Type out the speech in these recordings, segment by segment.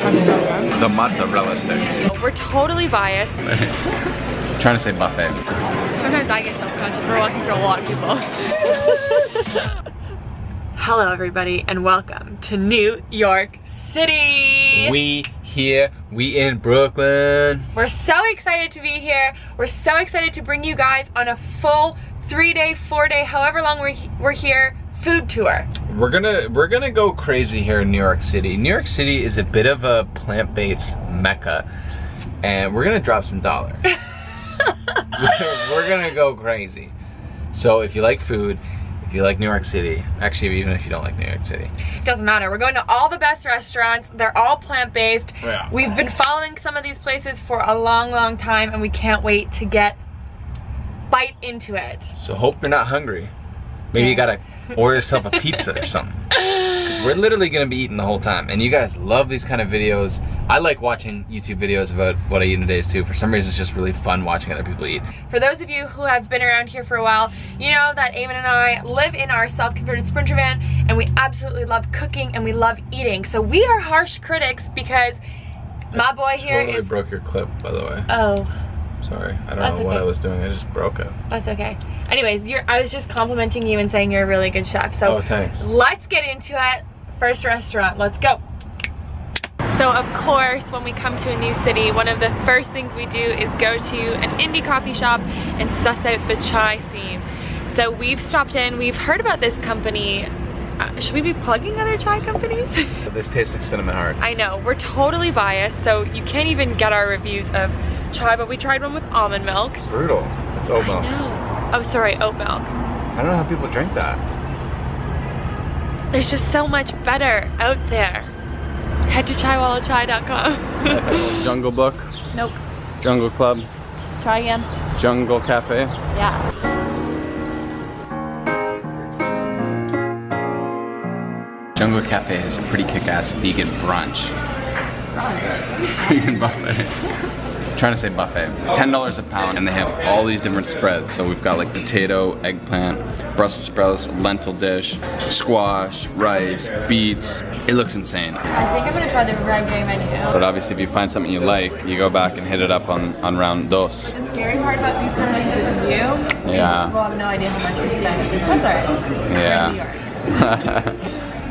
The mozzarella sticks. We're totally biased. Trying to say buffet. Sometimes I get self-conscious. We're walking through a lot of people. Hello everybody and welcome to New York City. We here, we in Brooklyn. We're so excited to be here. We're so excited to bring you guys on a full 3-day, 4-day, however long we're here, food tour. We're gonna go crazy here in New York City. New York City is a bit of a plant-based mecca, and we're gonna drop some dollars. We're gonna go crazy. So if you like food, if you like New York City, actually even if you don't like New York City, doesn't matter. We're going to all the best restaurants. They're all plant-based. Yeah. We've been following some of these places for a long time and we can't wait to bite into it. So hope you're not hungry. Maybe you gotta order yourself a pizza or something. Because we're literally gonna be eating the whole time. And you guys love these kind of videos. I like watching YouTube videos about what I eat in a day too. For some reason, it's just really fun watching other people eat. For those of you who have been around here for a while, you know that Eamon and I live in our self-converted Sprinter van and we absolutely love cooking and we love eating. So we are harsh critics because my boy here is... Totally broke your clip, by the way. Oh. Sorry, I don't know what I was doing. I just broke it. That's okay. Anyways, I was just complimenting you and saying you're a really good chef. So thanks. Let's get into it. First restaurant, let's go. So of course, when we come to a new city, one of the first things we do is go to an indie coffee shop and suss out the chai scene. So we've stopped in, we've heard about this company. Should we be plugging other chai companies? This tastes like cinnamon hearts. I know, we're totally biased, so you can't even get our reviews of chai, but we tried one with almond milk. It's brutal. It's oat milk. I know. Oh, sorry, oat milk. I don't know how people drink that. There's just so much better out there. Head to chaiwallachai.com. Jungle Book. Nope. Jungle Club. Try again. Jungle Cafe. Yeah. Jungle Cafe has a pretty kick-ass vegan brunch. Vegan buffet. I'm trying to say buffet. $10 a pound, and they have all these different spreads. So we've got like potato, eggplant, Brussels sprouts, lentil dish, squash, rice, beets. It looks insane. I think I'm gonna try the reggae menu. But obviously if you find something you like, you go back and hit it up on round dos. The scary part about these kind of menus with you is we'll have no idea how much we spend. That's alright. Yeah.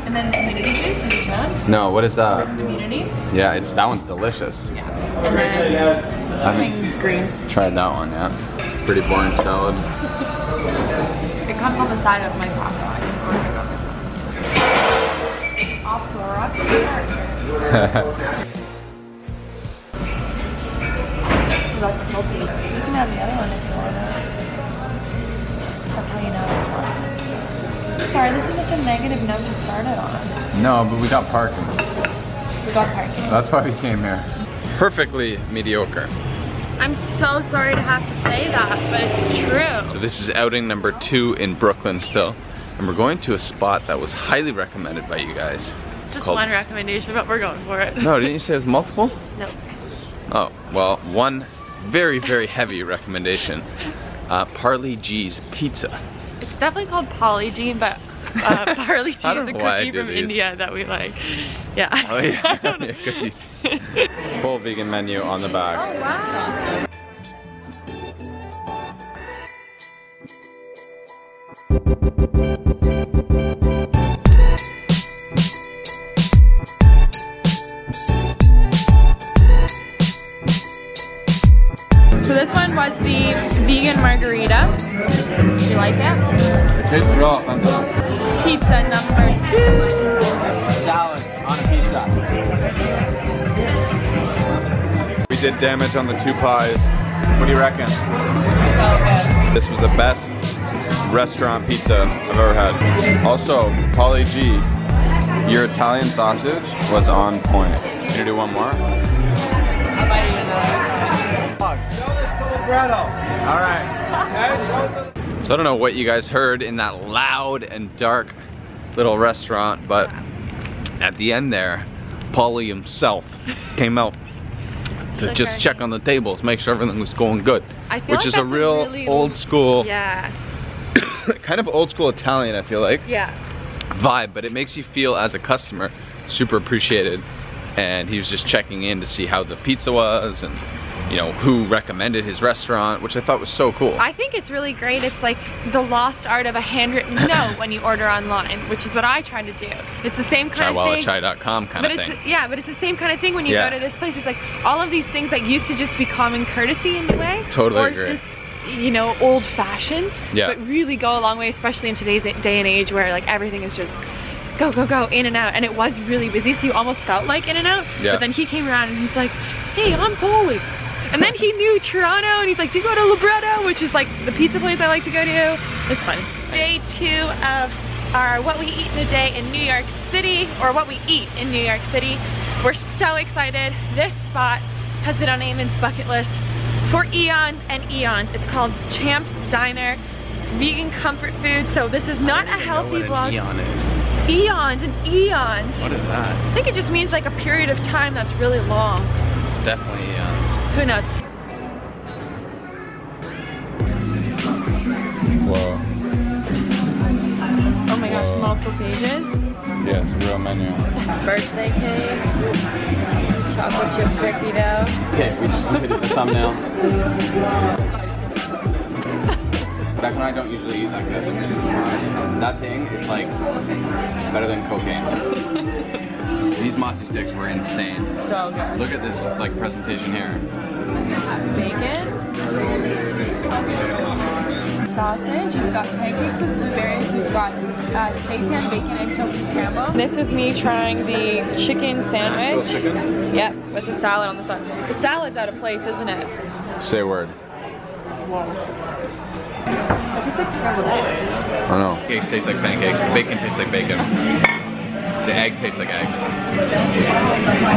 And then immunity juice, did you try? No, what is that? Immunity? Yeah, that one's delicious. Yeah. And then something green. Tried that one, yeah. Pretty boring salad. It comes on the side of my taco. I'll pour up the That's salty. You can have the other one if you want it. That's how you know it's hot. Sorry, this is such a negative note to start it on. No, but we got parking. We got parking. That's why we came here. Perfectly mediocre. I'm so sorry to have to say that, but it's true. So this is outing number 2 in Brooklyn still. And we're going to a spot that was highly recommended by you guys. Just one recommendation, but we're going for it. No, didn't you say it was multiple? No. Oh, well, one very, very heavy recommendation. Parley G's Pizza. It's definitely called Polly G, but Parley G is a cookie from India that we like. Yeah. Oh yeah, cookies. Full vegan menu on the back. Oh wow. So this one was the vegan margarita. Do you like it? It tastes raw, fantastic. Pizza number 2. Salad on a pizza. We did damage on the 2 pies. What do you reckon? So good. This was the best restaurant pizza I've ever had. Also, Polly G, your Italian sausage was on point. Can you do one more? I might eat another. Alright. So I don't know what you guys heard in that loud and dark little restaurant, but at the end there, Paulie himself came out to just check on the tables, make sure everything was going good. I feel which like is a real really old school, yeah, kind of old school Italian, I feel like. Yeah. Vibe, but it makes you feel as a customer super appreciated and he was just checking in to see how the pizza was and, you know, who recommended his restaurant, which I thought was so cool. I think it's really great. It's like the lost art of a handwritten note when you order online, which is what I try to do. It's the same kind of thing. Chaiwalachai.com kind of thing. Yeah, but it's the same kind of thing when you go to this place. It's like all of these things that used to just be common courtesy in a way. Totally agree. Or it's just, you know, old fashioned, but really go a long way, especially in today's day and age where like everything is just go, go, go, in and out. And it was really busy, so you almost felt like in and out. But then he came around and he's like, hey, I'm Paulie. And then he knew Toronto and he's like, do you go to Libretto, which is like the pizza place I like to go to. It's fun. Day 2 of our what we eat in a day in New York City, or what we eat in New York City. We're so excited. This spot has been on Eamon's bucket list for eons and eons. It's called Champ's Diner. It's vegan comfort food, so this is not a healthy vlog. Eon is. Eons and eons. What is that? I think it just means like a period of time that's really long. Definitely eons. Who knows? Whoa. Oh my gosh, multiple pages. Yeah, it's a real menu. Birthday cake. Chocolate chip cookie dough. Okay, we just completed the thumbnail. Back when I don't usually eat like this, that thing is like better than cocaine. These mozzie sticks were insane. So good. Look at this like presentation here. Bacon. Sausage. We've got pancakes with blueberries. We've got seitan, bacon, and tofu scramble. This is me trying the chicken sandwich. Chicken? Yep, with the salad on the side. The salad's out of place, isn't it? Say a word. Whoa. It tastes like scrambled eggs. I don't know. Cakes taste like pancakes. Bacon tastes like bacon. The egg tastes like egg.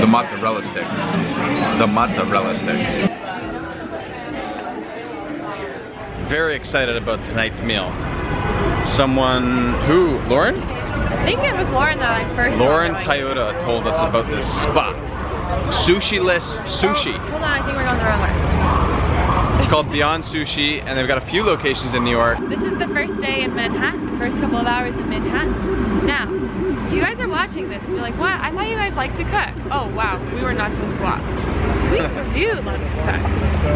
The mozzarella sticks. The mozzarella sticks. Very excited about tonight's meal. Someone who? Lauren? I think it was Lauren that I first Lauren Toyota told us about this spot. Sushi-less sushi. Oh, hold on, I think we're going the wrong way. It's called Beyond Sushi, and they've got a few locations in New York. This is the first day in Manhattan, first couple of hours in Manhattan. Now, you guys are watching this and you're like, what? I thought you guys liked to cook. Oh wow, we were not supposed to watch. We do love to cook.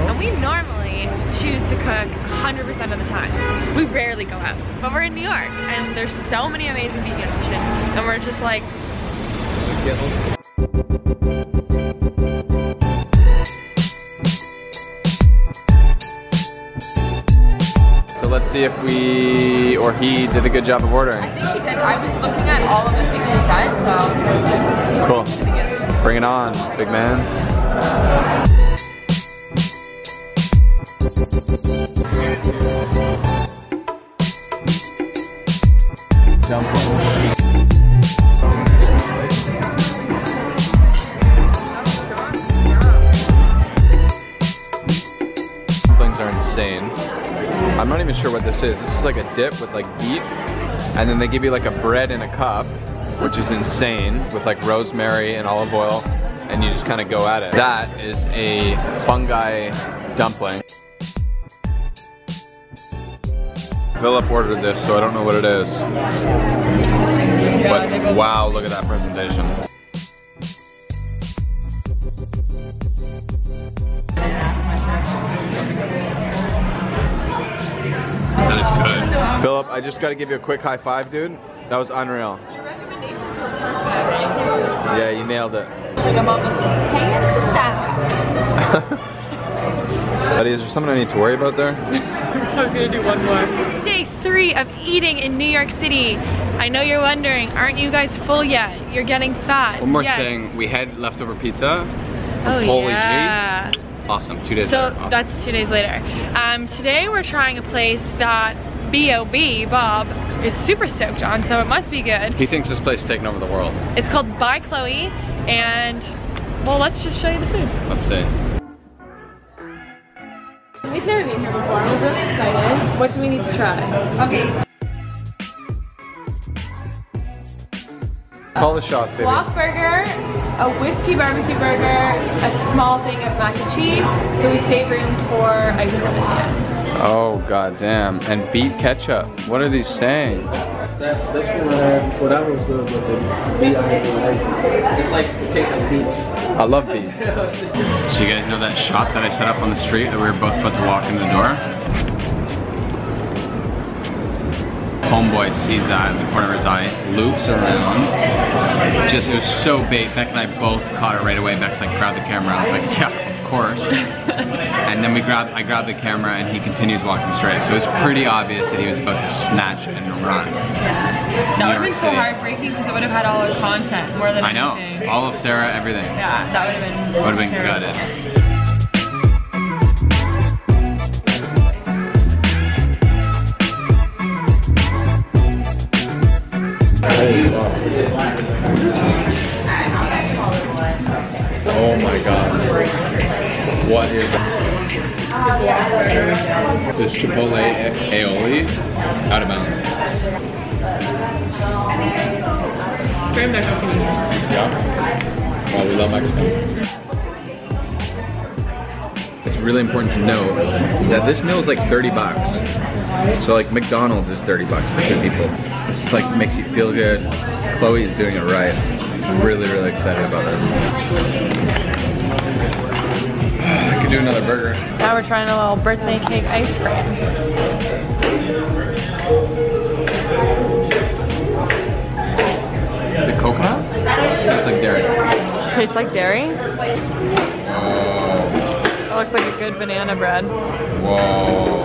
And we normally choose to cook 100% of the time. We rarely go out. But we're in New York and there's so many amazing vegan options. And we're just like... So let's see if we, or he, did a good job of ordering. I think he did. I was looking at all of the things he said, so... Cool. Bring it on, big man. Dumplings are insane. I'm not even sure what this is. This is like a dip with like beef, and then they give you like a bread in a cup, which is insane, with like rosemary and olive oil, and you just kind of go at it. That is a fungi dumpling. Philip ordered this, so I don't know what it is. But wow, look at that presentation. That is good. Philip, I just got to give you a quick high five, dude. That was unreal. Your recommendations were perfect. Yeah, you nailed it. Sugar mom was hands down. Buddy, is there something I need to worry about there? I was gonna do one more. Day 3 of eating in New York City. I know you're wondering, aren't you guys full yet? You're getting fat. One more thing, we had leftover pizza from Oh yeah. G. Awesome, 2 days so later. Awesome. That's 2 days later. Today we're trying a place that B.O.B. Bob is super stoked on, so it must be good. He thinks this place is taking over the world. It's called By Chloe, and well, let's just show you the food. Let's see. We've never been here before. We're really excited. What do we need to try? Okay. Call the shots, baby. Block burger, a whiskey barbecue burger, a small thing of mac and cheese, so we save room for ice cream at the end. Oh god damn. And beet ketchup. What are these saying? This one I had before, that one was good, but the beet I didn't like. It's like, it tastes like beets. I love beets. So you guys know that shot that I set up on the street that we were both about to walk in the door? Homeboy sees that in the corner of his eye, loops around. Just, it was so bait. Beck and I both caught it right away. Beck's like, grab the camera. I was like, yeah, of course. And then I grabbed the camera and he continues walking straight. So it was pretty obvious that he was about to snatch and run. That would have been so heartbreaking because it would have had all our content more than anything. I know, all of Sarah, everything. Yeah, that would have been gutted. Oh my god. What is that? This Chipotle aioli out of bounds. very Mexican. Yeah. Well, we love Mexican. It's really important to note that this meal is like 30 bucks. So like McDonald's is 30 bucks for 2 people. This is like makes you feel good. Chloe is doing it right. I'm really, really excited about this. I could do another burger. Now we're trying a little birthday cake ice cream. Is it coconut? It tastes like dairy. Tastes like dairy? Oh. It looks like a good banana bread. Whoa.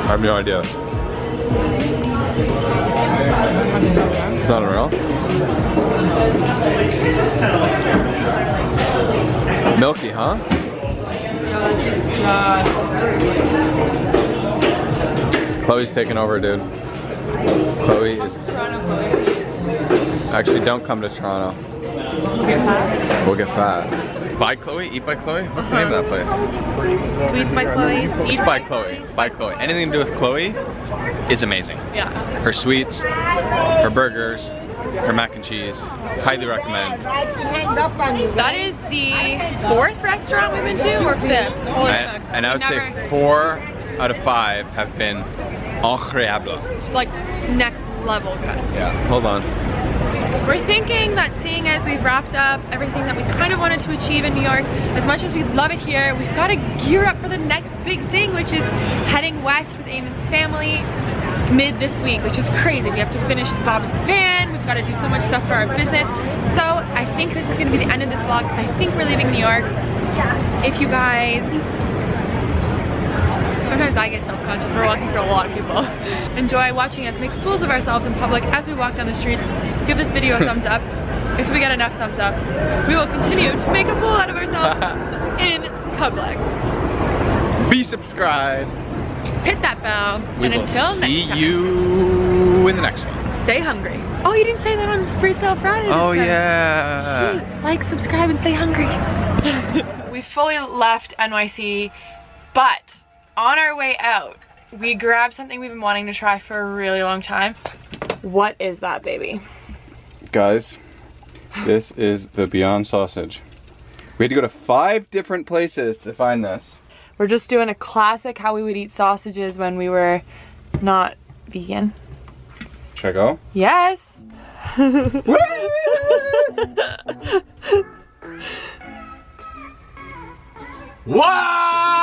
I have no idea. It's not real? Milky, huh? Chloe's taking over, dude. Chloe is... Actually, don't come to Toronto. We'll get fat. We'll get fat. By Chloe? Eat by Chloe? What's the name of that place? Sweets by Chloe. It's by Chloe. By Chloe. Anything to do with Chloe is amazing. Yeah. Her sweets, her burgers, her mac and cheese. Highly recommend. That is the 4th restaurant we've been to, or 5th? Holy smokes. And I would say 4 out of 5 have been incroyable. Like next level good. Yeah, hold on. We're thinking that seeing as we've wrapped up everything that we kind of wanted to achieve in New York, as much as we love it here, we've got to gear up for the next big thing, which is heading west with Eamon's family mid this week, which is crazy. We have to finish Bob's van, we've got to do so much stuff for our business. So I think this is going to be the end of this vlog because I think we're leaving New York. If you guys... Sometimes I get self-conscious. We're walking through a lot of people. Enjoy watching us make fools of ourselves in public as we walk down the streets. Give this video a thumbs up. If we get enough thumbs up, we will continue to make a fool out of ourselves in public. Be subscribed. Hit that bell. We and will until see next time, you in the next one. stay hungry. Oh, you didn't say that on Freestyle Friday this Oh time. yeah. Shoot, like, subscribe, and stay hungry. We fully left NYC, but on our way out, we grabbed something we've been wanting to try for a really long time. What is that, baby? Guys, this is the Beyond Sausage. We had to go to 5 different places to find this. We're just doing a classic how we would eat sausages when we were not vegan. Should I go? Yes! Wow!